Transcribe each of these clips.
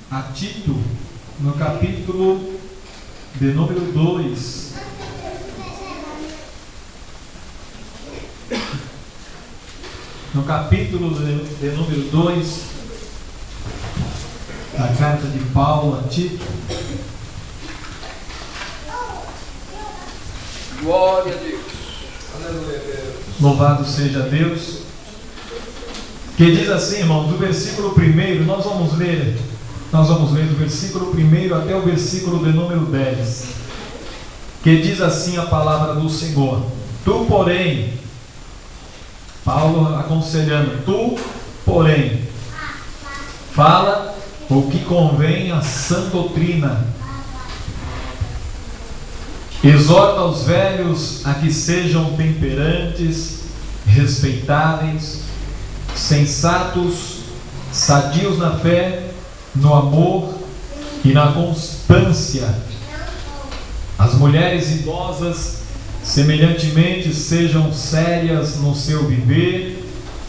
a Tito, no capítulo de número 2. No capítulo de número 2, da carta de Paulo a Tito. Glória a Deus. Aleluia, Deus. Louvado seja Deus. Que diz assim, irmão, do versículo 1, nós vamos ler do versículo 1 até o versículo de número 10. Que diz assim a palavra do Senhor: Tu, porém, Paulo aconselhando, tu, porém, fala o que convém à sã doutrina. Exorta os velhos a que sejam temperantes, respeitáveis, sensatos, sadios na fé, no amor e na constância. As mulheres idosas, semelhantemente, sejam sérias no seu viver,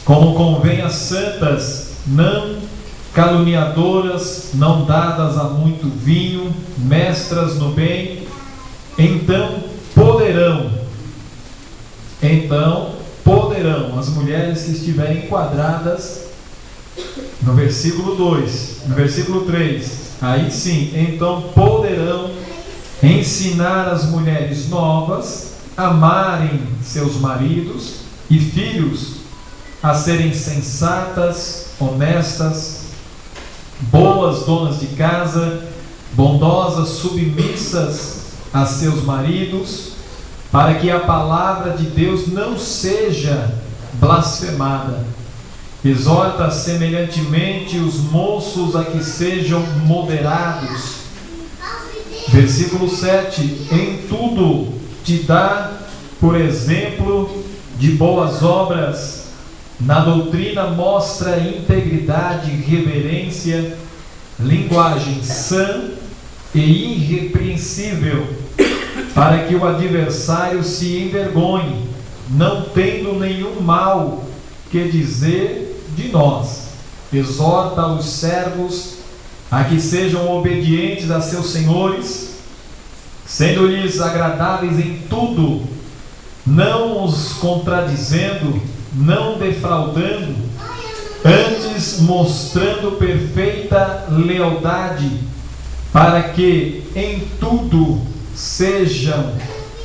como convém às santas, não caluniadoras, não dadas a muito vinho, mestras no bem. Então poderão as mulheres que estiverem enquadradas no versículo 2, no versículo 3, aí sim, então poderão ensinar as mulheres novas a amarem seus maridos e filhos, a serem sensatas, honestas, boas donas de casa, bondosas, submissas a seus maridos, para que a palavra de Deus não seja blasfemada. Exorta semelhantemente os moços a que sejam moderados. Versículo 7: Em tudo te dá por exemplo de boas obras, na doutrina mostra integridade, reverência, linguagem sã e irrepreensível, para que o adversário se envergonhe, não tendo nenhum mal que dizer de nós. Exorta os servos a que sejam obedientes a seus senhores, sendo-lhes agradáveis em tudo, não os contradizendo, não defraudando, antes mostrando perfeita lealdade, para que em tudo sejam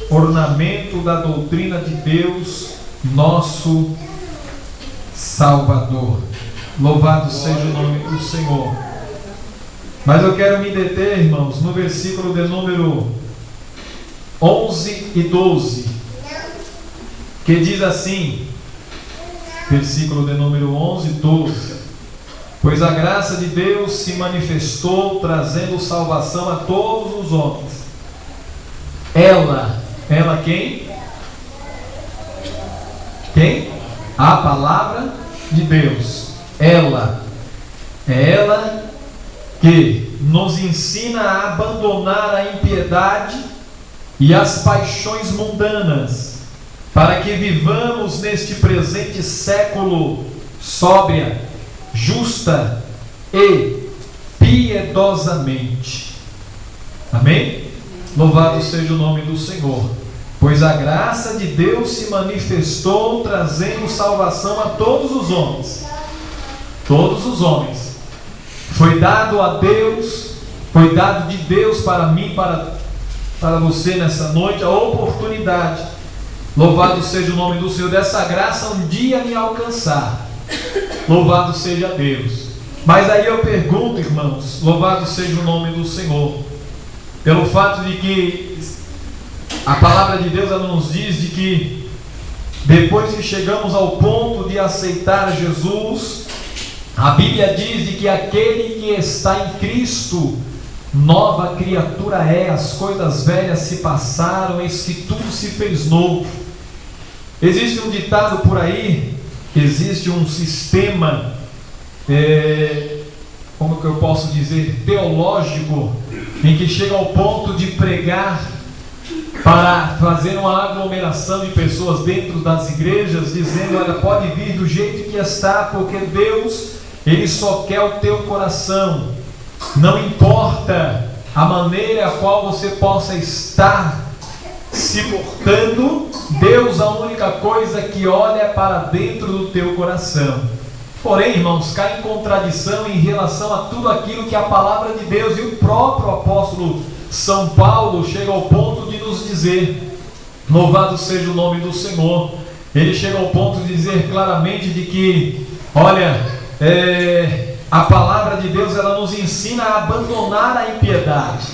ornamento da doutrina de Deus, nosso Salvador. Louvado seja o nome do Senhor. Mas eu quero me deter, irmãos, no versículo de número 11 e 12, que diz assim, versículo de número 11 e 12: Pois a graça de Deus se manifestou, trazendo salvação a todos os homens. Ela quem? Quem? A palavra de Deus. Ela que nos ensina a abandonar a impiedade e as paixões mundanas, para que vivamos neste presente século sóbria, justa e piedosamente. Amém? Louvado seja o nome do Senhor. Pois a graça de Deus se manifestou, trazendo salvação a todos os homens. Todos os homens. Foi dado a Deus, foi dado de Deus para mim, para você nessa noite, a oportunidade. Louvado seja o nome do Senhor, dessa graça um dia me alcançar. Louvado seja Deus. Mas aí eu pergunto, irmãos, louvado seja o nome do Senhor, pelo fato de que a palavra de Deus ela nos diz de que depois que chegamos ao ponto de aceitar Jesus, a Bíblia diz de que aquele que está em Cristo, nova criatura é, as coisas velhas se passaram, eis que tudo se fez novo. Existe um ditado por aí, existe um sistema, como que eu posso dizer, teológico, em que chega ao ponto de pregar para fazer uma aglomeração de pessoas dentro das igrejas, dizendo: olha, pode vir do jeito que está, porque Deus, Ele só quer o teu coração. Não importa a maneira a qual você possa estar se portando, Deus, a única coisa que olha é para dentro do teu coração. Porém, irmãos, cai em contradição em relação a tudo aquilo que a palavra de Deus e o próprio apóstolo São Paulo chega ao ponto de nos dizer. Louvado seja o nome do Senhor. Ele chega ao ponto de dizer claramente de que, olha, a palavra de Deus, ela nos ensina a abandonar a impiedade,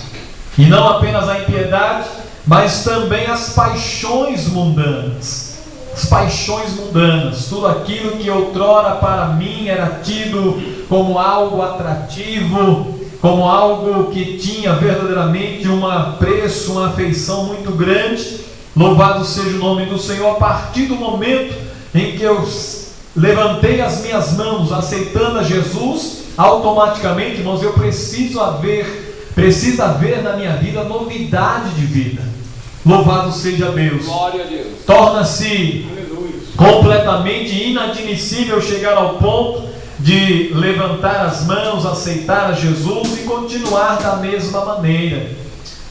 e não apenas a impiedade, mas também as paixões mundanas. As paixões mundanas, tudo aquilo que outrora para mim era tido como algo atrativo, como algo que tinha verdadeiramente um apreço, uma afeição muito grande. Louvado seja o nome do Senhor. A partir do momento em que eu levantei as minhas mãos aceitando a Jesus, automaticamente, irmãos, eu precisa haver na minha vida novidade de vida. Louvado seja Deus. Glória a Deus. Torna-se completamente inadmissível chegar ao ponto de levantar as mãos, aceitar a Jesus e continuar da mesma maneira.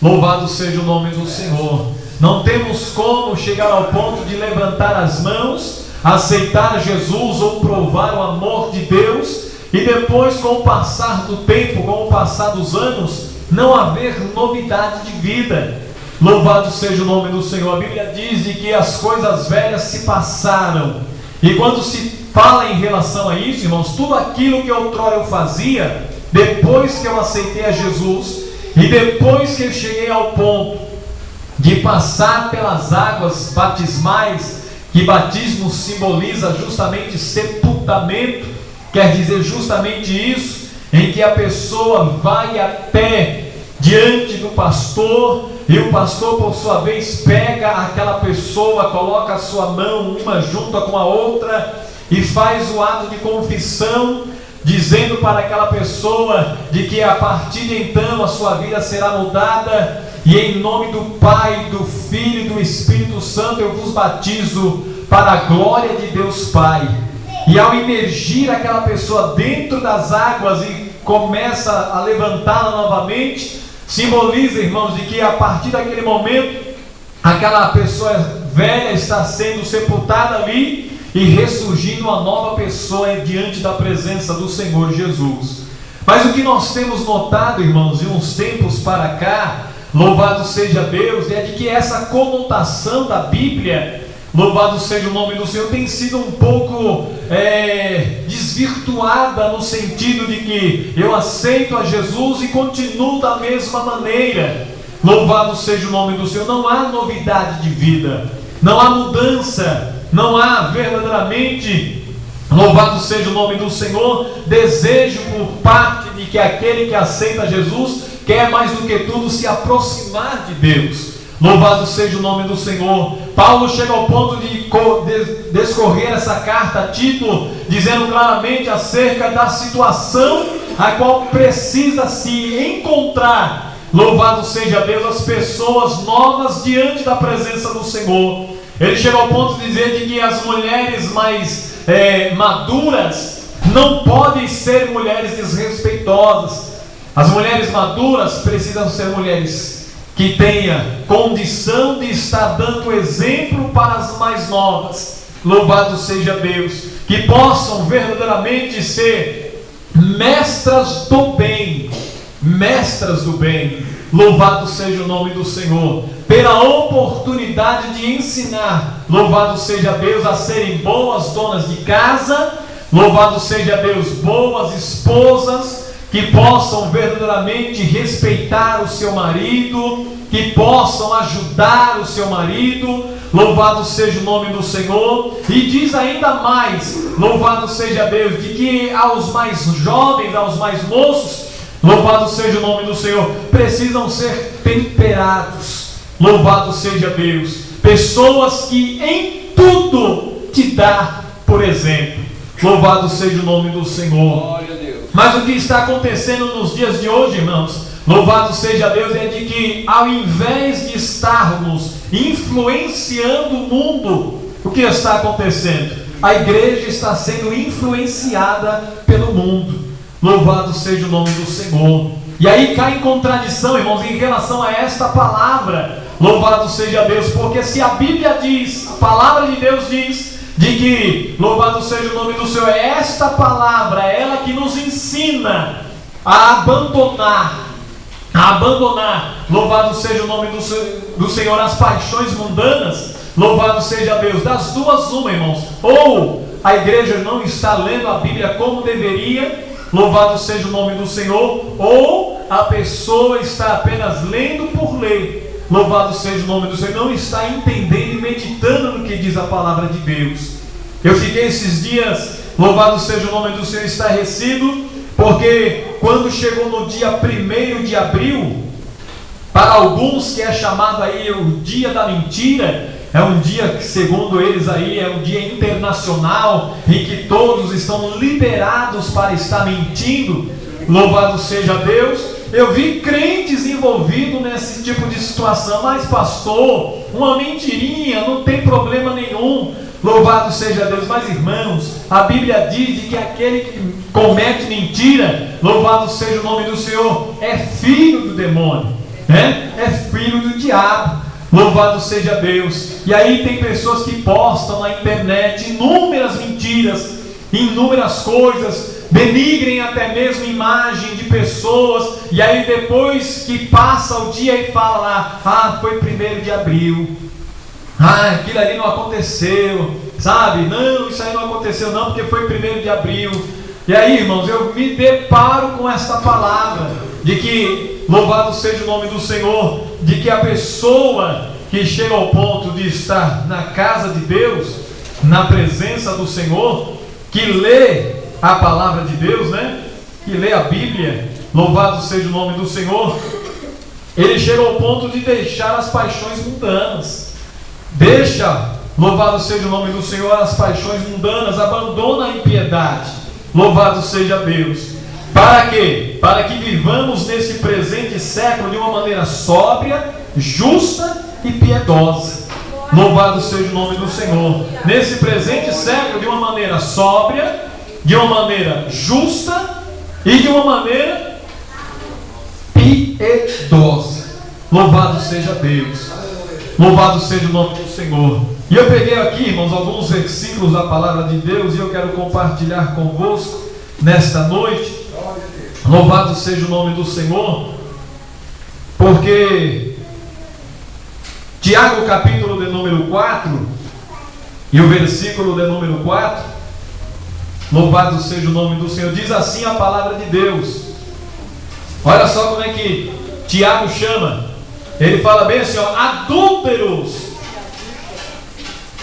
Louvado seja o nome do Senhor. Não temos como chegar ao ponto de levantar as mãos, aceitar Jesus ou provar o amor de Deus, e depois, com o passar do tempo, com o passar dos anos, não haver novidade de vida. Louvado seja o nome do Senhor. A Bíblia diz que as coisas velhas se passaram. E quando se fala em relação a isso, irmãos, tudo aquilo que outrora eu fazia, depois que eu aceitei a Jesus, e depois que eu cheguei ao ponto de passar pelas águas batismais, que batismo simboliza justamente sepultamento, quer dizer justamente isso, em que a pessoa vai até diante do pastor, e o pastor, por sua vez, pega aquela pessoa, coloca a sua mão uma junto com a outra e faz o ato de confissão, dizendo para aquela pessoa de que a partir de então a sua vida será mudada, e em nome do Pai, do Filho e do Espírito Santo eu vos batizo para a glória de Deus Pai. E ao imergir aquela pessoa dentro das águas e começa a levantá-la novamente, simboliza, irmãos, de que a partir daquele momento aquela pessoa velha está sendo sepultada ali e ressurgindo uma nova pessoa diante da presença do Senhor Jesus. Mas o que nós temos notado, irmãos, de uns tempos para cá, louvado seja Deus, é de que essa conotação da Bíblia, louvado seja o nome do Senhor, tem sido um pouco desvirtuada, no sentido de que eu aceito a Jesus e continuo da mesma maneira. Louvado seja o nome do Senhor. Não há novidade de vida, não há mudança, não há verdadeiramente, louvado seja o nome do Senhor, desejo por parte de que aquele que aceita Jesus quer mais do que tudo se aproximar de Deus. Louvado seja o nome do Senhor. Paulo chega ao ponto de descorrer essa carta a Tito, dizendo claramente acerca da situação a qual precisa se encontrar, louvado seja Deus, as pessoas novas diante da presença do Senhor. Ele chega ao ponto de dizer de que as mulheres mais maduras não podem ser mulheres desrespeitosas. As mulheres maduras precisam ser mulheres que tenham condição de estar dando exemplo para as mais novas. Louvado seja Deus. Que possam verdadeiramente ser mestras do bem. Mestras do bem. Louvado seja o nome do Senhor. Pela oportunidade de ensinar. Louvado seja Deus, a serem boas donas de casa. Louvado seja Deus, boas esposas, que possam verdadeiramente respeitar o seu marido, que possam ajudar o seu marido. Louvado seja o nome do Senhor. E diz ainda mais, louvado seja Deus, de que aos mais jovens, aos mais moços, louvado seja o nome do Senhor, precisam ser temperados. Louvado seja Deus, pessoas que em tudo te dá por exemplo. Louvado seja o nome do Senhor. Glória a Deus. Mas o que está acontecendo nos dias de hoje, irmãos, louvado seja Deus, é de que ao invés de estarmos influenciando o mundo, o que está acontecendo? A igreja está sendo influenciada pelo mundo. Louvado seja o nome do Senhor. E aí cai em contradição, irmãos, em relação a esta palavra. Louvado seja Deus, porque se a Bíblia diz, a palavra de Deus diz, de que louvado seja o nome do Senhor, é esta palavra, ela que nos ensina a abandonar, louvado seja o nome do Senhor, as paixões mundanas. Louvado seja Deus. Das duas uma, irmãos, ou a igreja não está lendo a Bíblia como deveria, louvado seja o nome do Senhor, ou a pessoa está apenas lendo por ler, louvado seja o nome do Senhor, não está entendendo e meditando no que diz a palavra de Deus. Eu fiquei esses dias, louvado seja o nome do Senhor, estarrecido, porque quando chegou no dia 1º de abril, para alguns que é chamado aí o dia da mentira, é um dia que, segundo eles aí, é um dia internacional em que todos estão liberados para estar mentindo. Louvado seja Deus. Eu vi crentes envolvidos nesse tipo de situação. Mas pastor, uma mentirinha, não tem problema nenhum. Louvado seja Deus. Mas irmãos, a Bíblia diz de que aquele que comete mentira, louvado seja o nome do Senhor, é filho do demônio, né? É filho do diabo. Louvado seja Deus. E aí tem pessoas que postam na internet inúmeras mentiras, inúmeras coisas, denigrem até mesmo imagem de pessoas, e aí depois que passa o dia e fala lá, foi 1º de abril, aquilo ali não aconteceu, sabe? Não, isso aí não aconteceu não, porque foi 1º de abril. E aí, irmãos, eu me deparo com esta palavra, de que louvado seja o nome do Senhor, de que a pessoa que chega ao ponto de estar na casa de Deus, na presença do Senhor, que lê a palavra de Deus, né? Que lê a Bíblia, louvado seja o nome do Senhor, ele chega ao ponto de deixar as paixões mundanas, louvado seja o nome do Senhor, as paixões mundanas, abandona a impiedade, louvado seja Deus. Para quê? Para que vivamos nesse presente século de uma maneira sóbria, justa e piedosa. Louvado seja o nome do Senhor. Nesse presente século, de uma maneira sóbria, de uma maneira justa e de uma maneira piedosa. Louvado seja Deus. Louvado seja o nome do Senhor. E eu peguei aqui, irmãos, alguns versículos da palavra de Deus e eu quero compartilhar convosco nesta noite. Louvado seja o nome do Senhor, porque Tiago capítulo de número 4 e o versículo de número 4, louvado seja o nome do Senhor, diz assim a palavra de Deus. Olha só como é que Tiago chama, ele fala bem assim, adúlteros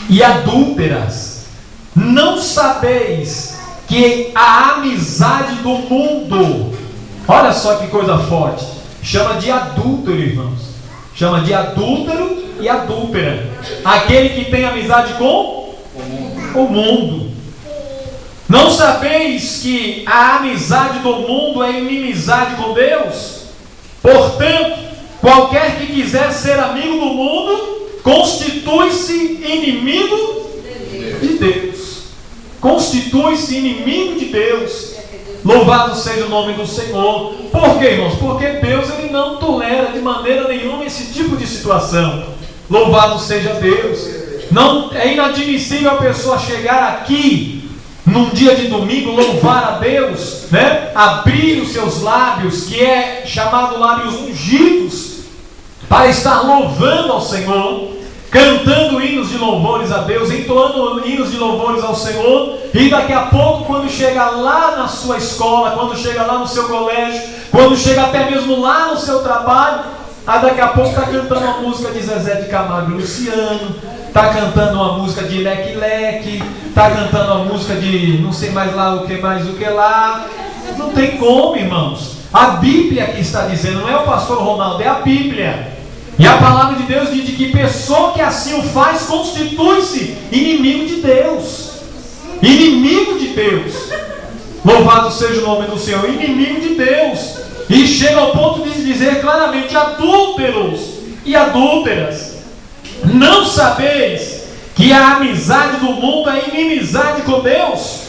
e adúlteras, não sabeis que a amizade do mundo, olha só que coisa forte, chama de adúltero, irmãos, chama de adúltero e adúltera, aquele que tem amizade com o mundo. Não sabeis que a amizade do mundo é inimizade com Deus? Portanto, qualquer que quiser ser amigo do mundo, constitui-se inimigo de Deus. Constitui-se inimigo de Deus. Louvado seja o nome do Senhor. Por quê, irmãos? Porque Deus ele não tolera de maneira nenhuma esse tipo de situação. Louvado seja Deus. Não é inadmissível a pessoa chegar aqui num dia de domingo, louvar a Deus, né? Abrir os seus lábios, que é chamado lábios ungidos, para estar louvando ao Senhor, cantando hinos de louvores a Deus, entoando hinos de louvores ao Senhor, e daqui a pouco, quando chega lá na sua escola, quando chega lá no seu colégio, quando chega até mesmo lá no seu trabalho, daqui a pouco está cantando uma música de Zezé de Camargo e Luciano, está cantando uma música de Leque Leque, está cantando uma música de não sei mais lá o que mais o que lá. Não tem como, irmãos. A Bíblia que está dizendo, não é o pastor Ronaldo, é a Bíblia. E a palavra de Deus diz que pessoa que assim o faz constitui-se inimigo de Deus. Inimigo de Deus. Louvado seja o nome do Senhor. Inimigo de Deus. E chega ao ponto de dizer claramente: adúlteros e adúlteras, não sabeis que a amizade do mundo é inimizade com Deus?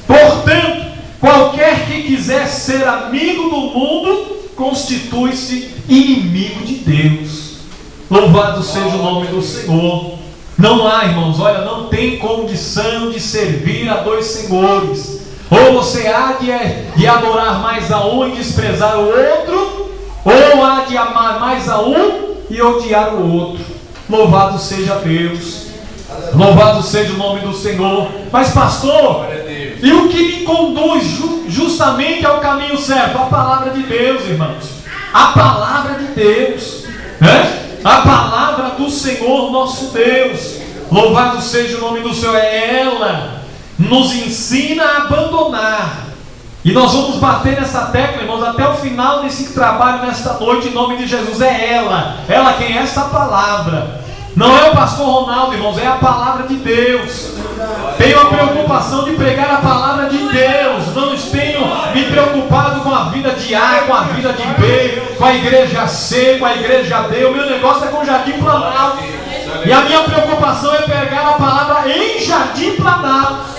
Portanto, Qualquer que quiser ser amigo do mundo, constitui-se inimigo de Deus. Louvado seja o nome do Senhor. Não há, irmãos, olha, não tem condição de servir a dois senhores. Ou você há de adorar mais a um e desprezar o outro, ou há de amar mais a um e odiar o outro. Louvado seja Deus. Louvado seja o nome do Senhor. Mas pastor, e o que me conduz justamente ao caminho certo? A palavra de Deus, irmãos. A palavra de Deus, né? A palavra do Senhor nosso Deus. Louvado seja o nome do Senhor. Ela nos ensina a abandonar. E nós vamos bater nessa tecla, irmãos, até o final desse trabalho nesta noite, em nome de Jesus. É ela. Ela quem é esta palavra. Não é o pastor Ronaldo, irmãos, é a palavra de Deus. Tenho a preocupação de pregar a palavra de Deus. Não tenho me preocupado com a vida de A, com a vida de B, com a igreja C, com a igreja D. O meu negócio é com o Jardim Planalto. E a minha preocupação é pregar a palavra em Jardim Planalto.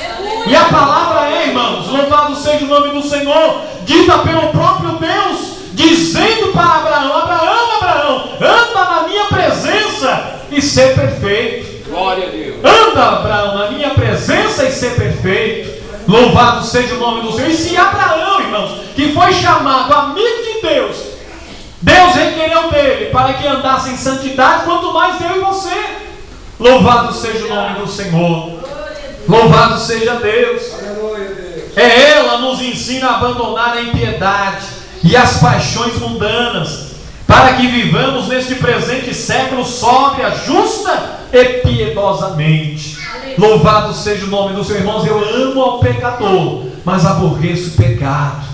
E a palavra é, irmãos, louvado seja o nome do Senhor, dita pelo próprio Deus, dizendo para Abraão: Abraão, Abraão, anda na minha presença e ser perfeito. Glória a Deus. Anda, Abraão, na minha presença e ser perfeito. Louvado seja o nome do Senhor. E se Abraão, irmãos, que foi chamado amigo de Deus, Deus requereu dele para que andasse em santidade, quanto mais eu e você. Louvado seja o nome do Senhor. Louvado seja Deus. É ela nos ensina a abandonar a impiedade e as paixões mundanas, para que vivamos neste presente século sóbria, justa e piedosamente. Louvado seja o nome do Senhor. Irmãos, eu amo ao pecador, mas aborreço o pecado.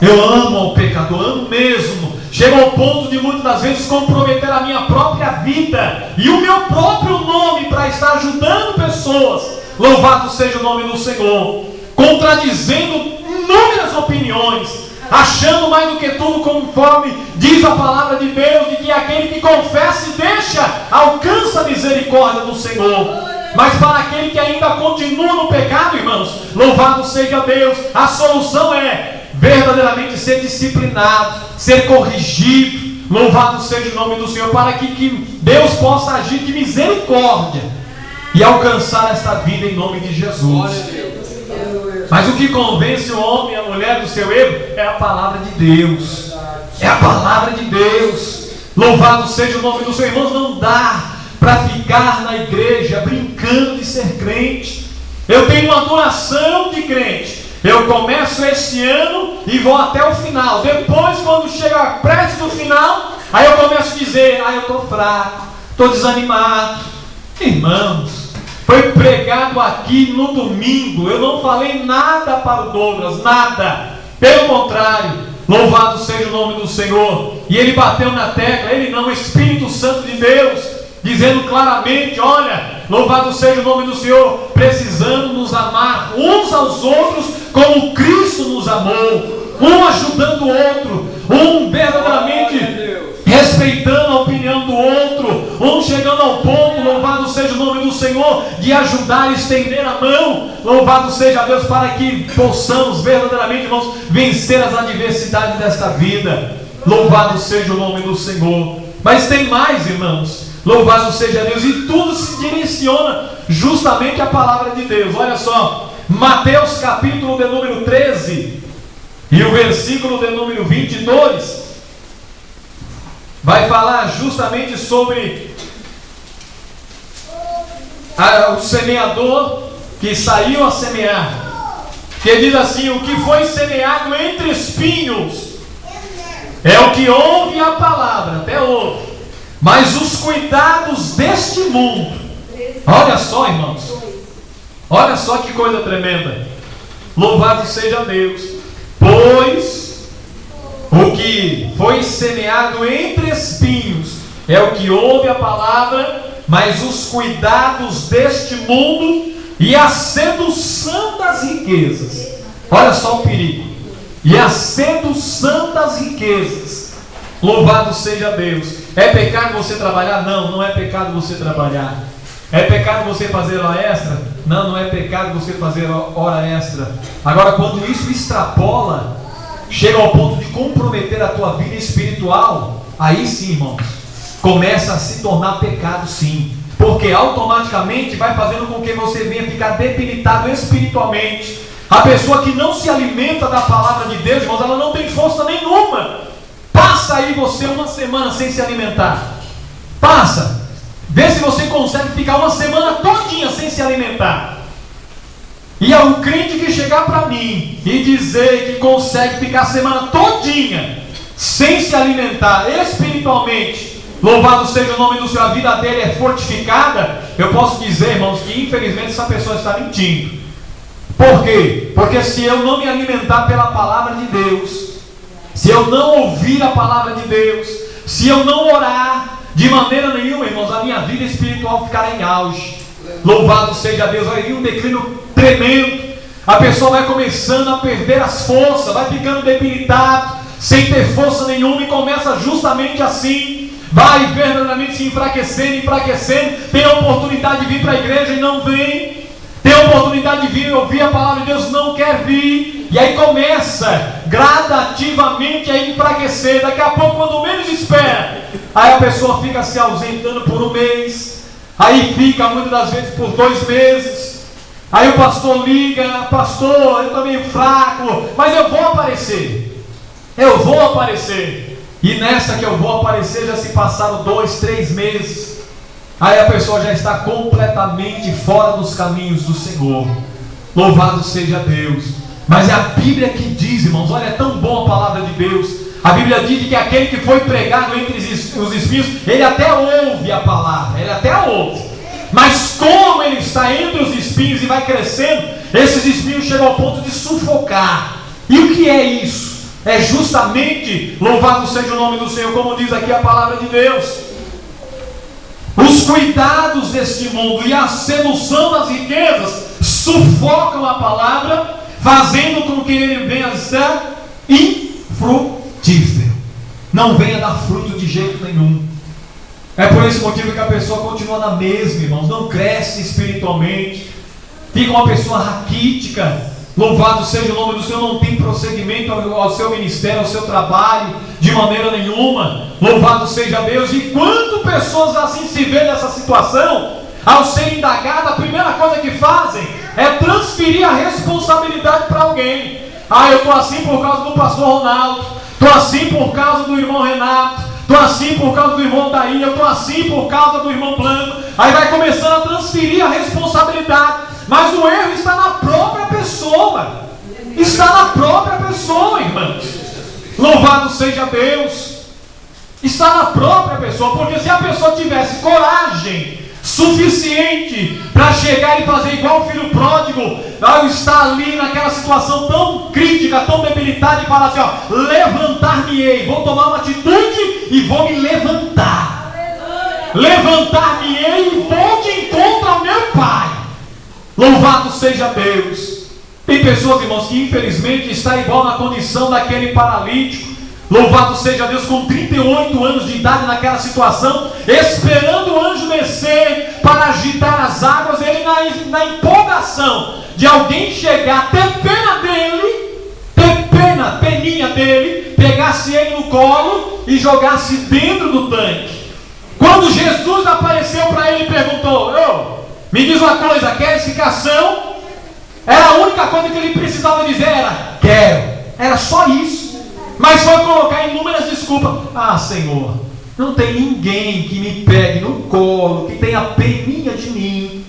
Eu amo ao pecador, amo mesmo. Chego ao ponto de muitas das vezes comprometer a minha própria vida e o meu próprio nome para estar ajudando pessoas. Louvado seja o nome do Senhor. Contradizendo inúmeras opiniões, achando mais do que tudo, conforme diz a palavra de Deus, de que aquele que confessa e deixa, alcança a misericórdia do Senhor. Mas para aquele que ainda continua no pecado, irmãos, louvado seja Deus, a solução é verdadeiramente ser disciplinado, ser corrigido. Louvado seja o nome do Senhor, para que Deus possa agir de misericórdia e alcançar esta vida em nome de Jesus. Mas o que convence o homem e a mulher do seu erro é a palavra de Deus. É a palavra de Deus. Louvado seja o nome do Senhor. Irmãos, não dá para ficar na igreja brincando de ser crente. Eu tenho uma duração de crente. Eu começo esse ano e vou até o final. Depois, quando chega a prece do final, aí eu começo a dizer: eu estou fraco, estou desanimado. Irmãos, foi pregado aqui no domingo, eu não falei nada para o Douglas, nada. Pelo contrário, louvado seja o nome do Senhor. E ele bateu na tecla, ele não, o Espírito Santo de Deus, dizendo claramente: olha, louvado seja o nome do Senhor, precisamos nos amar uns aos outros como Cristo nos amou, um ajudando o outro, um verdadeiramente respeitando a opinião do outro, um chegando ao ponto, louvado seja o nome do Senhor, de ajudar e estender a mão. Louvado seja Deus, para que possamos verdadeiramente, irmãos, vencer as adversidades desta vida. Louvado seja o nome do Senhor. Mas tem mais, irmãos. Louvado seja Deus. E tudo se direciona justamente à palavra de Deus. Olha só, Mateus capítulo de número 13 e o versículo de número 22 vai falar justamente sobre o semeador que saiu a semear, que diz assim: o que foi semeado entre espinhos é o que ouve a palavra, até ouve, mas os cuidados deste mundo. Olha só, irmãos, olha só que coisa tremenda. Louvado seja Deus. Pois o que foi semeado entre espinhos é o que ouve a palavra, mas os cuidados deste mundo e a sedução das riquezas. Olha só o perigo. E a sedução das riquezas. Louvado seja Deus. É pecado você trabalhar? Não, não é pecado você trabalhar. É pecado você fazer hora extra? Não, não é pecado você fazer hora extra. Agora, quando isso extrapola, chega ao ponto de comprometer a tua vida espiritual, aí sim, irmãos, começa a se tornar pecado sim. Porque automaticamente vai fazendo com que você venha ficar debilitado espiritualmente. A pessoa que não se alimenta da palavra de Deus, irmãos, ela não tem força nenhuma. Passa aí você uma semana sem se alimentar. Passa. Vê se você consegue ficar uma semana todinha sem se alimentar. E é o crente que chegar para mim e dizer que consegue ficar a semana todinha sem se alimentar espiritualmente, louvado seja o nome do Senhor, a vida dele é fortificada, eu posso dizer, irmãos, que infelizmente essa pessoa está mentindo. Por quê? Porque se eu não me alimentar pela palavra de Deus, se eu não ouvir a palavra de Deus, se eu não orar, de maneira nenhuma, irmãos, a minha vida espiritual ficará em auge. Louvado seja Deus. Vai vir um declínio tremendo. A pessoa vai começando a perder as forças, vai ficando debilitado, sem ter força nenhuma, e começa justamente assim. Vai verdadeiramente se enfraquecendo. Tem a oportunidade de vir para a igreja e não vem. Tem a oportunidade de vir e ouvir a palavra de Deus, não quer vir. E aí começa gradativamente a enfraquecer. Daqui a pouco, quando menos espera, aí a pessoa fica se ausentando por um mês. Aí fica muitas das vezes por 2 meses. Aí o pastor liga: pastor, eu estou meio fraco, mas eu vou aparecer. E nessa que eu vou aparecer, já se passaram 2, 3 meses. Aí a pessoa já está completamente fora dos caminhos do Senhor. Louvado seja Deus. Mas é a Bíblia que diz, irmãos, olha, é tão bom a palavra de Deus. A Bíblia diz que aquele que foi pregado entre os espinhos, ele até ouve a palavra, ele até ouve. Mas como ele está entre os espinhos e vai crescendo, esses espinhos chegam ao ponto de sufocar. E o que é isso? É justamente, louvado seja o nome do Senhor, como diz aqui a palavra de Deus, os cuidados deste mundo e a sedução das riquezas sufocam a palavra, fazendo com que ele venha a estar infrutífero. Não venha dar fruto de jeito nenhum. É por esse motivo que a pessoa continua na mesma, irmãos, não cresce espiritualmente, fica uma pessoa raquítica. Louvado seja o nome do Senhor, não tem prosseguimento ao seu ministério, ao seu trabalho, de maneira nenhuma. Louvado seja Deus. E quanto pessoas assim se vê nessa situação, ao ser indagada, a primeira coisa que fazem é transferir a responsabilidade para alguém. Eu estou assim por causa do pastor Ronaldo, estou assim por causa do irmão Renato, estou assim por causa do irmão Daí, eu estou assim por causa do irmão Blanco. Aí vai começando a transferir a responsabilidade. Mas o erro está na própria pessoa. Está na própria pessoa, irmãos. Louvado seja Deus. Está na própria pessoa. Porque se a pessoa tivesse coragem suficiente para chegar e fazer igual o filho pródigo, está ali naquela situação tão crítica, tão debilitada, e falar assim: levantar-me-ei, vou tomar uma atitude e vou me levantar. Levantar-me-ei e vou de encontro ao meu Pai. Louvado seja Deus. Tem pessoas, irmãos, que infelizmente está igual na condição daquele paralítico. Louvado seja Deus, com 38 anos de idade naquela situação, esperando o anjo descer para agitar as águas. Ele na empolgação de alguém chegar, ter pena dele, peninha dele, pegasse ele no colo e jogasse dentro do tanque. Quando Jesus apareceu para ele e perguntou: me diz uma coisa, queres ficar são? Era a única coisa que ele precisava dizer, era: quero. Era só isso. Mas foi colocar inúmeras desculpas. Senhor, não tem ninguém que me pegue no colo, que tenha peninha de mim,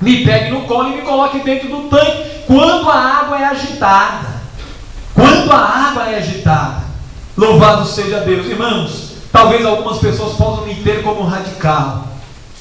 me pegue no colo e me coloque dentro do tanque quando a água é agitada. Louvado seja Deus. Irmãos, talvez algumas pessoas possam me ter como radical,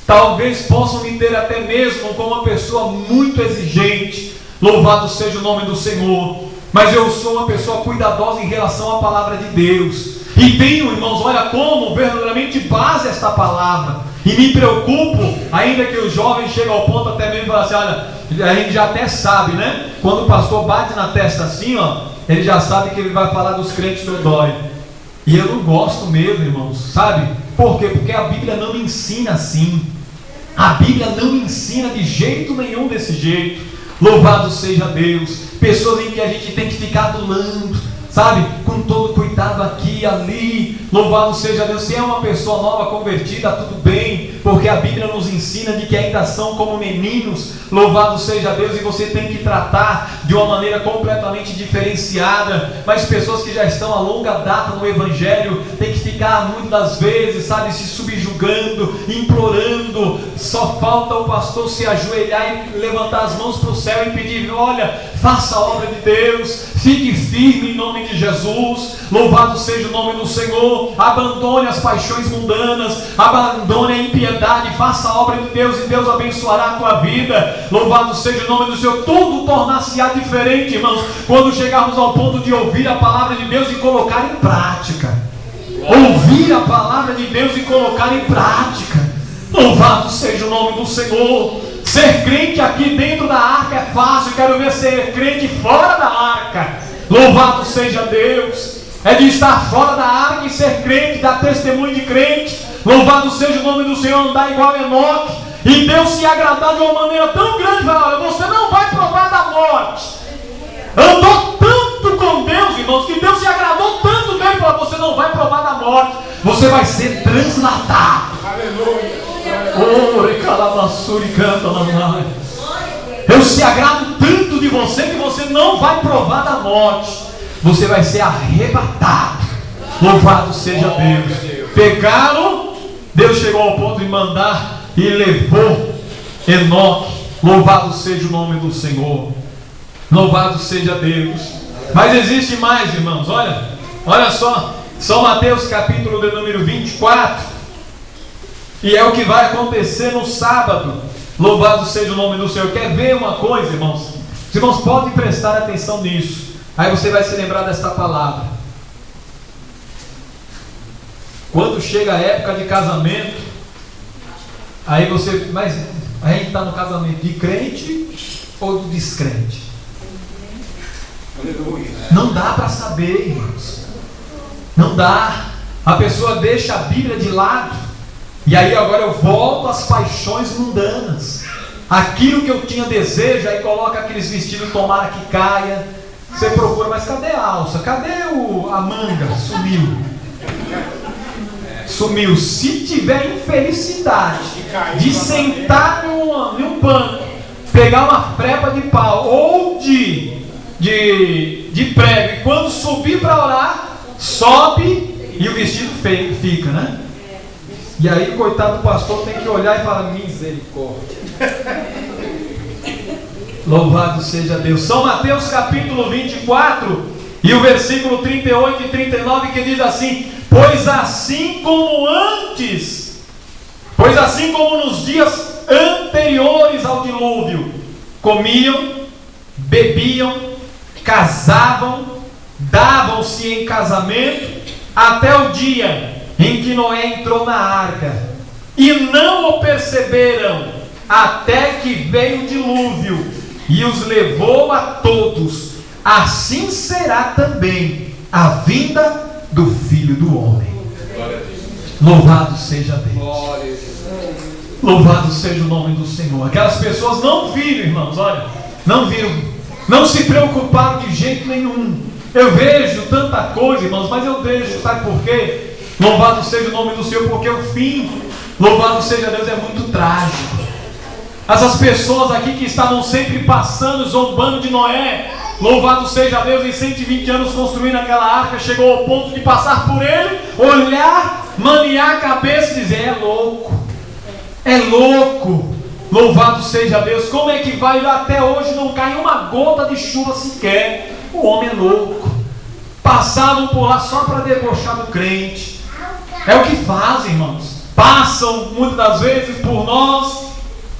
talvez possam me ter até mesmo como uma pessoa muito exigente. Louvado seja o nome do Senhor. Mas eu sou uma pessoa cuidadosa em relação à palavra de Deus. E tenho, irmãos, olha como verdadeiramente base esta palavra. E me preocupo, ainda que os jovens chegam ao ponto até mesmo de falar assim: olha, a gente já até sabe, né? Quando o pastor bate na testa assim, ele já sabe que ele vai falar dos crentes do dói. E eu não gosto mesmo, irmãos, sabe? Por quê? Porque a Bíblia não me ensina assim. A Bíblia não ensina de jeito nenhum desse jeito. Louvado seja Deus. Pessoas em que a gente tem que ficar adulando, sabe, com todo cuidado aqui e ali. Louvado seja Deus. Se é uma pessoa nova convertida, tudo bem, porque a Bíblia nos ensina de que ainda são como meninos. Louvado seja Deus. E você tem que tratar de uma maneira completamente diferenciada. Mas pessoas que já estão a longa data no Evangelho tem que ficar muitas das vezes, sabe, se subjugando, implorando. Só falta o pastor se ajoelhar e levantar as mãos para o céu e pedir: olha, faça a obra de Deus, fique firme em nome de Jesus. Louvado seja o nome do Senhor. Abandone as paixões mundanas, abandone a impiedade, faça a obra de Deus e Deus abençoará a tua vida. Louvado seja o nome do Senhor. Tudo tornar-se-á diferente, irmãos, quando chegarmos ao ponto de ouvir a palavra de Deus e colocar em prática. Ouvir a palavra de Deus e colocar em prática. Louvado seja o nome do Senhor. Ser crente aqui dentro da arca é fácil. Quero ver ser crente fora da arca. Louvado seja Deus. É de estar fora da arca e ser crente, dar testemunho de crente. Louvado seja o nome do Senhor. Andar igual Enoque e Deus se agradar de uma maneira tão grande. Olha, você não vai provar da morte. Andou tanto com Deus, irmãos, que Deus se agradou tanto dele. Você não vai provar da morte. Você vai ser translatado. Aleluia. Eu se agrado tanto de você que você não vai provar da morte. Você vai ser arrebatado. Louvado seja Deus. Pegaram, Deus chegou ao ponto de mandar e levou Enoque. Louvado seja o nome do Senhor. Louvado seja Deus. Mas existe mais, irmãos. Olha só, São Mateus capítulo de número 24. E é o que vai acontecer no sábado. Louvado seja o nome do Senhor. Quer ver uma coisa, irmãos? Os irmãos podem prestar atenção nisso. Aí você vai se lembrar desta palavra. Quando chega a época de casamento, aí você... Mas a gente está no casamento de crente ou do descrente? Não dá para saber, irmãos. Não dá. A pessoa deixa a Bíblia de lado. E aí agora eu volto às paixões mundanas. Aquilo que eu tinha desejo, aí coloca aqueles vestidos, tomara que caia. Você procura, mas cadê a alça? Cadê a manga? Sumiu. Se tiver infelicidade de sentar num banco, pegar uma frepa de pau ou de prego, e quando subir para orar, sobe e o vestido fica, né? E aí, coitado do pastor, tem que olhar e falar: misericórdia. Louvado seja Deus. São Mateus capítulo 24 e o versículo 38 e 39, que diz assim: Pois assim como nos dias anteriores ao dilúvio, comiam, bebiam, casavam, davam-se em casamento, até o dia em que Noé entrou na arca, e não o perceberam, até que veio o dilúvio e os levou a todos. Assim será também a vinda do Filho do Homem. Louvado seja Deus. Louvado seja o nome do Senhor. Aquelas pessoas não viram, irmãos, olha, não viram, não se preocuparam de jeito nenhum. Eu vejo tanta coisa, irmãos, mas eu deixo, sabe por quê? Louvado seja o nome do Senhor, porque o fim, louvado seja Deus, é muito trágico. Essas pessoas aqui que estavam sempre passando, zombando de Noé, louvado seja Deus, em 120 anos construindo aquela arca, chegou ao ponto de passar por ele, olhar, maniar a cabeça e dizer: é louco, louvado seja Deus. Como é que vai? Até hoje não cai uma gota de chuva sequer. O homem é louco. Passavam por lá só para debochar do crente. É o que fazem, irmãos. Passam muitas das vezes por nós.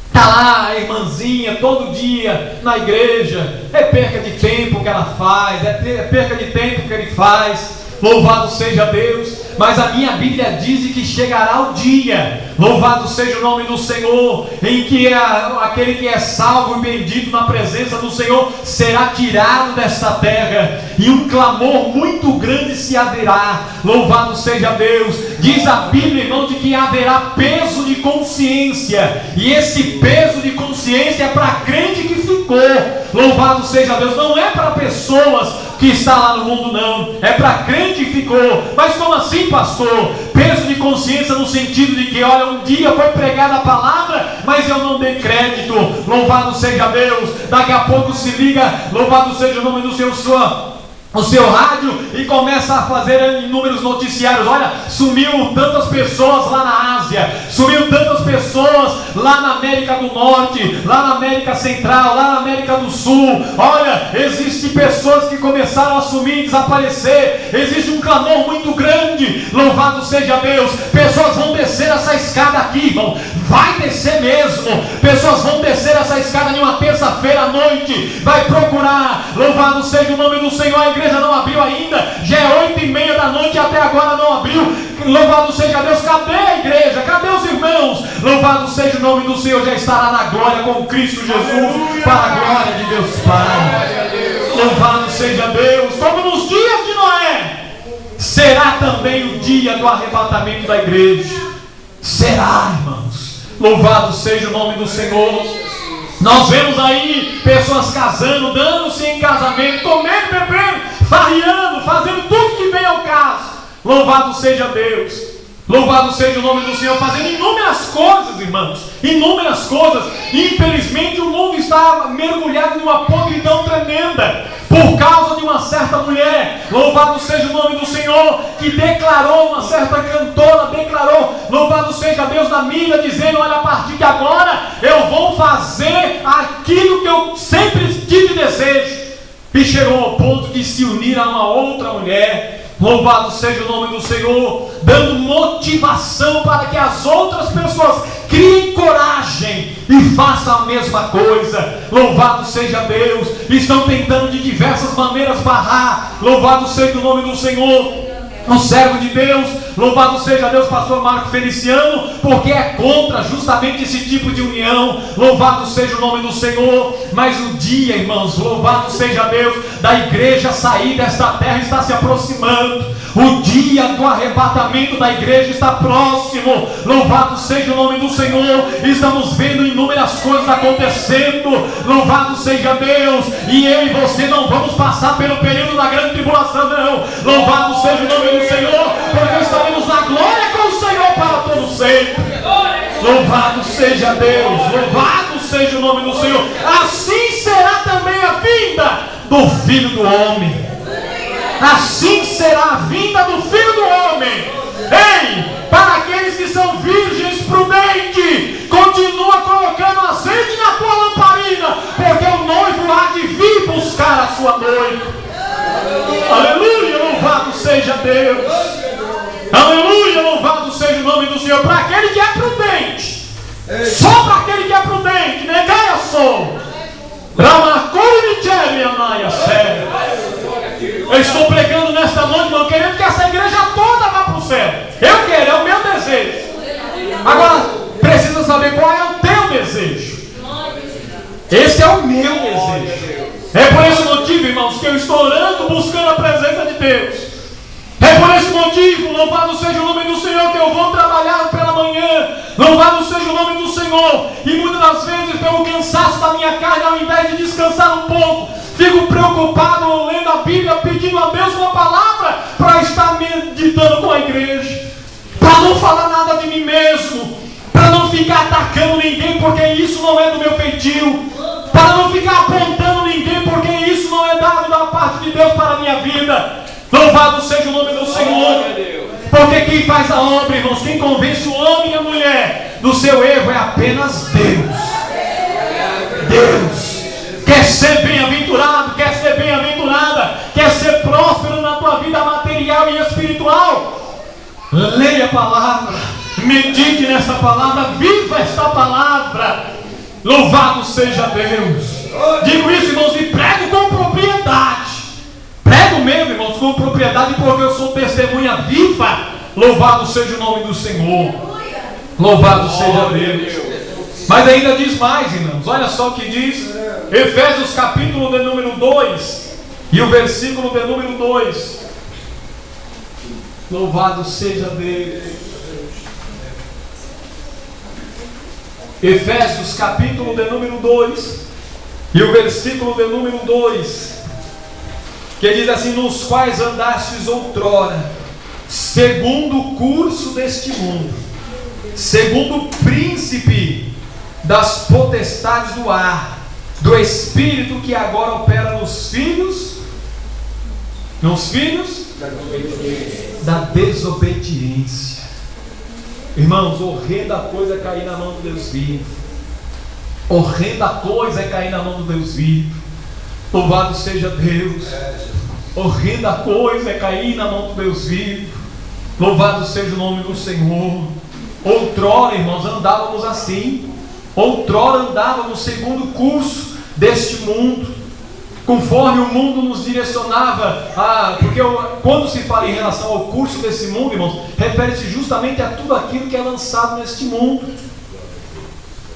Está lá a irmãzinha todo dia na igreja. É perca de tempo que ela faz, é perca de tempo que ele faz. Louvado seja Deus. mas a minha Bíblia diz que chegará o dia, louvado seja o nome do Senhor, em que aquele que é salvo e bendito na presença do Senhor será tirado desta terra, e um clamor muito grande se haverá, louvado seja Deus. Diz a Bíblia, irmão, de que haverá peso de consciência, e esse peso de consciência é para crente que ficou, louvado seja Deus. Não é para pessoas que está lá no mundo, não, é para crente que ficou. Mas como assim, pastor? Peso de consciência no sentido de que, olha, um dia foi pregada a palavra, mas eu não dei crédito, louvado seja Deus. Daqui a pouco se liga, louvado seja o nome do Senhor, o seu rádio, e começa a fazer inúmeros noticiários. Olha, sumiu tantas pessoas lá na Ásia, sumiu tantas pessoas lá na América do Norte, lá na América Central, lá na América do Sul. Olha, existem pessoas que começaram a sumir e desaparecer. Existe um clamor muito grande, louvado seja Deus. Pessoas vão descer essa escada aqui, irmão, vai descer mesmo. Pessoas vão descer essa escada em uma terça-feira à noite, vai procurar, louvado seja o nome do Senhor. A igreja não abriu ainda, já é 8h30 da noite e até agora não abriu. Louvado seja Deus. Cadê a igreja? Cadê os irmãos? Louvado seja o nome do Senhor. Já estará na glória com Cristo Jesus, para a glória de Deus Pai. Louvado seja Deus. Como nos dias de Noé, será também o dia do arrebatamento da igreja. Será, irmãos. Louvado seja o nome do Senhor. Nós vemos aí pessoas casando, dando-se em casamento, comendo, bebendo, farreando, fazendo tudo que vem ao caso. Louvado seja Deus. Louvado seja o nome do Senhor, fazendo inúmeras coisas, irmãos, inúmeras coisas. Infelizmente o mundo está mergulhado numa podridão tremenda, por causa de uma certa mulher, louvado seja o nome do Senhor, que declarou, uma certa cantora declarou, louvado seja Deus, na mídia, dizendo: olha, a partir de agora eu vou fazer aquilo que eu sempre tive desejo. E chegou ao ponto de se unir a uma outra mulher. Louvado seja o nome do Senhor, dando motivação para que as outras pessoas criem coragem e façam a mesma coisa. Louvado seja Deus. Estão tentando de diversas maneiras barrar, louvado seja o nome do Senhor, um servo de Deus, louvado seja Deus, pastor Marco Feliciano, porque é contra justamente esse tipo de união. Louvado seja o nome do Senhor. Mas o dia, irmãos, louvado seja Deus, da igreja sair desta terra está se aproximando. O dia do arrebatamento da igreja está próximo. Louvado seja o nome do Senhor. Estamos vendo inúmeras coisas acontecendo. Louvado seja Deus. E eu e você não vamos passar pelo período da grande tribulação, não. Louvado seja o nome do Senhor, porque estaremos na glória com o Senhor para todo sempre. Louvado seja Deus. Louvado seja o nome do Senhor. Assim será também a vinda do Filho do Homem. Assim será a vinda do Filho do Homem. Ei, para aqueles que são virgens prudentes, continua colocando azeite na tua lamparina, porque o noivo há de vir buscar a sua noiva. Aleluia, louvado seja Deus. Aleluia, louvado seja o nome do Senhor. Para aquele que é prudente, só para aquele que é prudente, negai a sol. Eu estou pregando nesta noite, irmão, querendo que essa igreja toda vá para o céu. Eu quero, é o meu desejo. Agora, precisa saber qual é o teu desejo. Esse é o meu desejo. É por esse motivo, irmãos, que eu estou orando, buscando a presença de Deus. É por esse motivo, louvado seja o nome do Senhor, que eu vou trabalhar pela manhã. Louvado seja o nome do Senhor. E muitas das vezes, pelo cansaço da minha carne, ao invés de descansar um pouco, fico preocupado lendo a Bíblia, pedindo a Deus uma palavra para estar meditando com a igreja, para não falar nada de mim mesmo, para não ficar atacando ninguém, porque isso não é do meu feitio, para não ficar apontando ninguém, porque isso não é dado da parte de Deus para a minha vida. Louvado seja o nome do Senhor. Porque quem faz a obra, irmãos, quem convence o homem e a mulher do seu erro é apenas Deus. Deus quer ser bem-aventurado, quer ser bem-aventurada, quer ser próspero na tua vida material e espiritual. Leia a palavra, medite nessa palavra, viva esta palavra. Louvado seja Deus. Digo isso, irmãos, e prego com propriedade. Prego mesmo, irmãos, com propriedade, porque eu sou testemunha viva Louvado seja o nome do Senhor. Louvado seja Deus. Mas ainda diz mais, irmãos. Olha só o que diz Efésios capítulo de número 2 e o versículo de número 2. Louvado seja Deus. Efésios capítulo de número 2 e o versículo de número 2, que diz assim: nos quais andastes outrora, segundo o curso deste mundo, segundo o príncipe das potestades do ar, do espírito que agora opera nos filhos da desobediência. Irmãos, horrenda coisa é cair na mão do Deus vivo. Horrenda coisa é cair na mão do Deus vivo. Louvado seja Deus. Horrenda coisa é cair na mão do Deus vivo. Louvado seja o nome do Senhor. Outrora, irmãos, andávamos assim. Outrora andávamos segundo o curso deste mundo, conforme o mundo nos direcionava porque quando se fala em relação ao curso desse mundo, irmãos, refere-se justamente a tudo aquilo que é lançado neste mundo.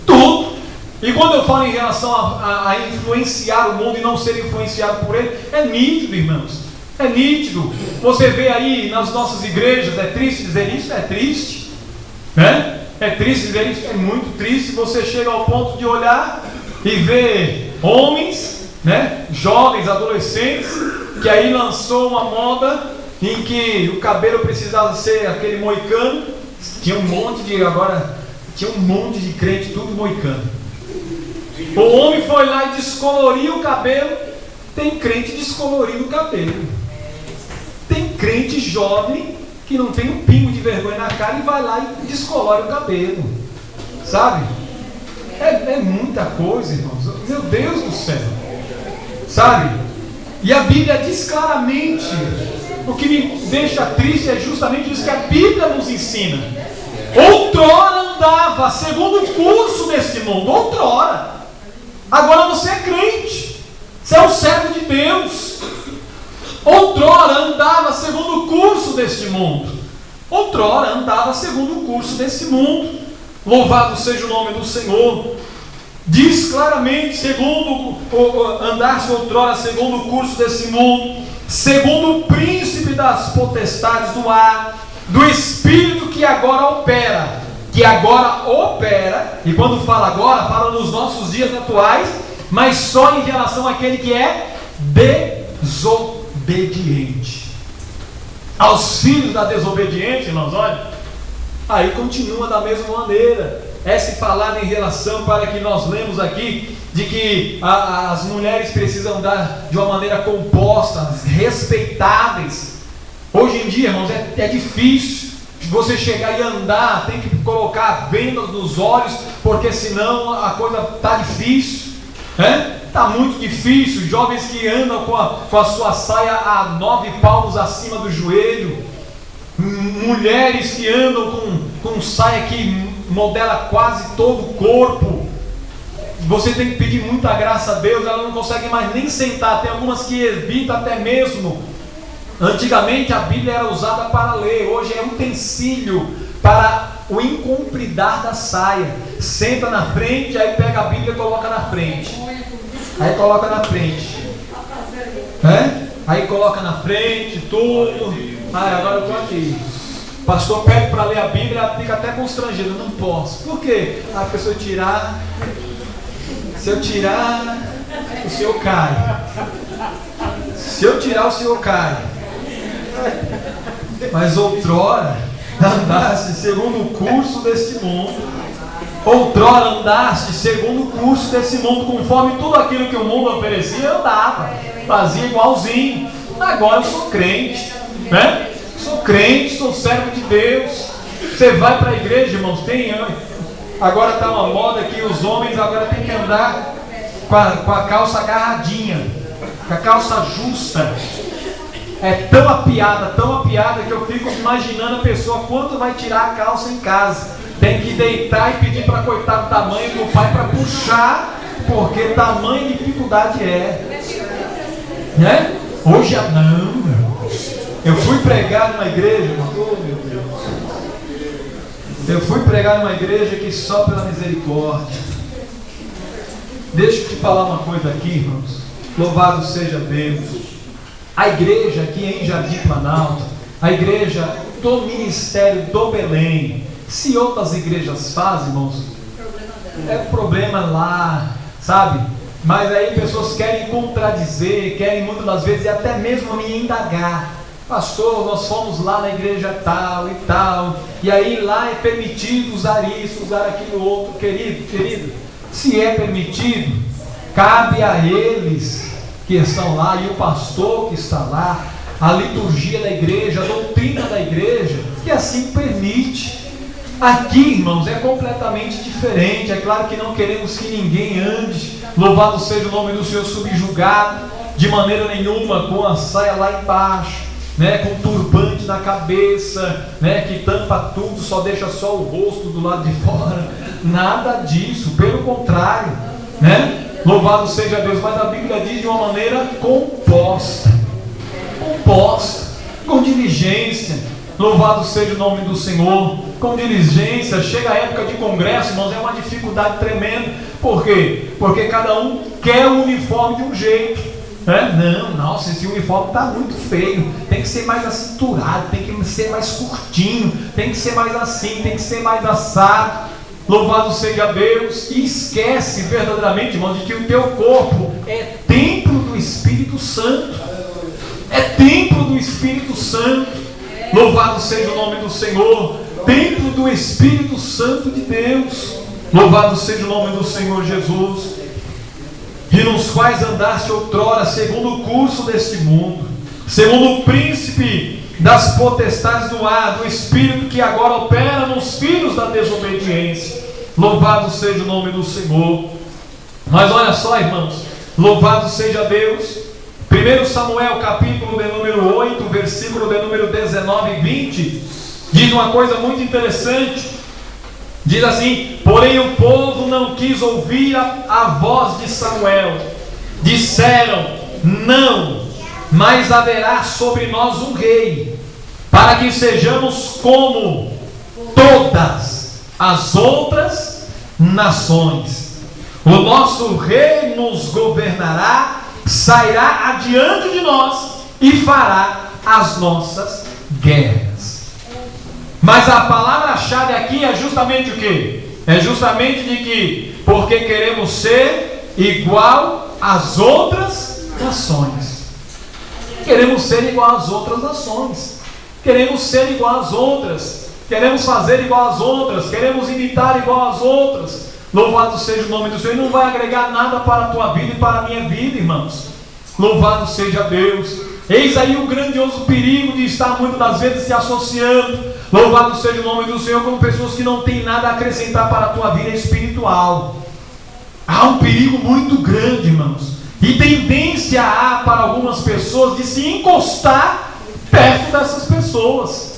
Tudo. E quando eu falo em relação a influenciar o mundo e não ser influenciado por ele, é nítido, irmãos. É nítido. Você vê aí nas nossas igrejas, é triste dizer isso? É triste, né? É triste dizer isso? É muito triste. Você chega ao ponto de olhar e ver homens, né, jovens, adolescentes, que aí lançou uma moda em que o cabelo precisava ser aquele moicano. Tinha um monte de crente, tudo moicano. O homem foi lá e descoloriu o cabelo. Tem crente descolorindo o cabelo. Tem crente jovem que não tem um pingo de vergonha na cara e vai lá e descolore o cabelo. Sabe? É muita coisa, irmãos. Meu Deus do céu. Sabe? E a Bíblia diz claramente. O que me deixa triste é justamente isso que a Bíblia nos ensina. Outrora andava segundo o curso deste mundo. Outrora. Agora você é crente. Você é um servo de Deus. Outrora andava segundo o curso deste mundo. Outrora andava segundo o curso desse mundo. Louvado seja o nome do Senhor. Diz claramente, segundo andaste outrora segundo o curso desse mundo, segundo o príncipe das potestades do ar, do espírito que agora opera. E quando fala agora, fala nos nossos dias atuais, mas só em relação àquele que é desobediente. Aos filhos da desobediência, irmãos, olha, aí continua da mesma maneira. É se falar em relação, para que nós lemos aqui, de que as mulheres precisam andar de uma maneira composta, respeitáveis. Hoje em dia, irmãos, é difícil. Você chegar e andar, tem que colocar vendas nos olhos, porque senão a coisa está difícil. Está muito difícil. Jovens que andam com a sua saia a 9 palmos acima do joelho. Mulheres que andam com saia que modela quase todo o corpo. Você tem que pedir muita graça a Deus. Ela não consegue mais nem sentar. Tem algumas que evitam até mesmo. Antigamente a Bíblia era usada para ler. Hoje é utensílio para o incumpridar da saia. Senta na frente, aí pega a Bíblia e coloca na frente. Aí coloca na frente. Aí coloca na frente tudo. Agora eu estou aqui. O pastor pede para ler a Bíblia, ela fica até constrangida. Não posso. Por quê? Porque se eu tirar, o senhor cai. Se eu tirar, o senhor cai. Mas outrora andaste segundo o curso deste mundo. Outrora andaste segundo o curso desse mundo, conforme tudo aquilo que o mundo oferecia, eu andava, fazia igualzinho. Agora eu sou crente, né? Sou crente, sou servo de Deus. Você vai para a igreja, irmãos, agora está uma moda que os homens agora têm que andar com a calça agarradinha, com a calça justa. É tão apiada que eu fico imaginando a pessoa quando vai tirar a calça em casa. Tem que deitar e pedir para coitado da mãe e do pai para puxar, porque tamanha dificuldade né? Hoje não. Eu fui pregar numa igreja, oh meu Deus. Eu fui pregar numa igreja que só pela misericórdia. Deixa eu te falar uma coisa aqui, irmãos. Louvado seja Deus. A igreja aqui em Jardim Planalto, a igreja do Ministério do Belém, se outras igrejas fazem, irmãos, é problema lá, sabe? Mas aí pessoas querem contradizer, querem muitas das vezes e até mesmo me indagar. Pastor, nós fomos lá na igreja tal e tal, e aí lá é permitido usar isso, usar aquilo outro. Querido, se é permitido, cabe a eles que estão lá e o pastor que está lá, a liturgia da igreja, a doutrina da igreja, que assim permite. Aqui, irmãos, é completamente diferente. É claro que não queremos que ninguém ande, louvado seja o nome do Senhor, subjugado de maneira nenhuma, com a saia lá embaixo, né, com turbante na cabeça, né, que tampa tudo, só deixa só o rosto do lado de fora. Nada disso, pelo contrário, né? Louvado seja Deus. Mas a Bíblia diz de uma maneira composta, com diligência. Louvado seja o nome do Senhor. Com diligência. Chega a época de congresso, irmãos, é uma dificuldade tremenda. Por quê? Porque cada um quer o uniforme de um jeito, né? Não, nossa, esse uniforme está muito feio, tem que ser mais acinturado, tem que ser mais curtinho, tem que ser mais assim, tem que ser mais assado. Louvado seja Deus. E esquece verdadeiramente, irmãos, de que o teu corpo é templo do Espírito Santo. É templo do Espírito Santo. Louvado seja o nome do Senhor. Templo do Espírito Santo de Deus. Louvado seja o nome do Senhor Jesus. E nos quais andaste outrora segundo o curso deste mundo, segundo o príncipe das potestades do ar, do espírito que agora opera nos filhos da desobediência. Louvado seja o nome do Senhor. Mas olha só, irmãos, louvado seja Deus. 1 Samuel capítulo de número 8, versículo de número 19 e 20, diz uma coisa muito interessante. Diz assim: porém o povo não quis ouvir a voz de Samuel. Disseram: não, mas haverá sobre nós um rei, para que sejamos como todas as outras nações. O nosso rei nos governará, sairá adiante de nós e fará as nossas guerras. Mas a palavra-chave aqui é justamente o quê? É justamente de que, porque queremos ser igual às outras nações. Queremos ser igual às outras nações. Queremos ser igual às outras. Queremos fazer igual às outras. Queremos imitar igual às outras. Louvado seja o nome do Senhor. E não vai agregar nada para a tua vida e para a minha vida, irmãos. Louvado seja Deus. Eis aí o grandioso perigo de estar muitas das vezes se associando, louvado seja o nome do Senhor, como pessoas que não têm nada a acrescentar para a tua vida espiritual. Há um perigo muito grande, irmãos, e tendência há para algumas pessoas de se encostar perto dessas pessoas.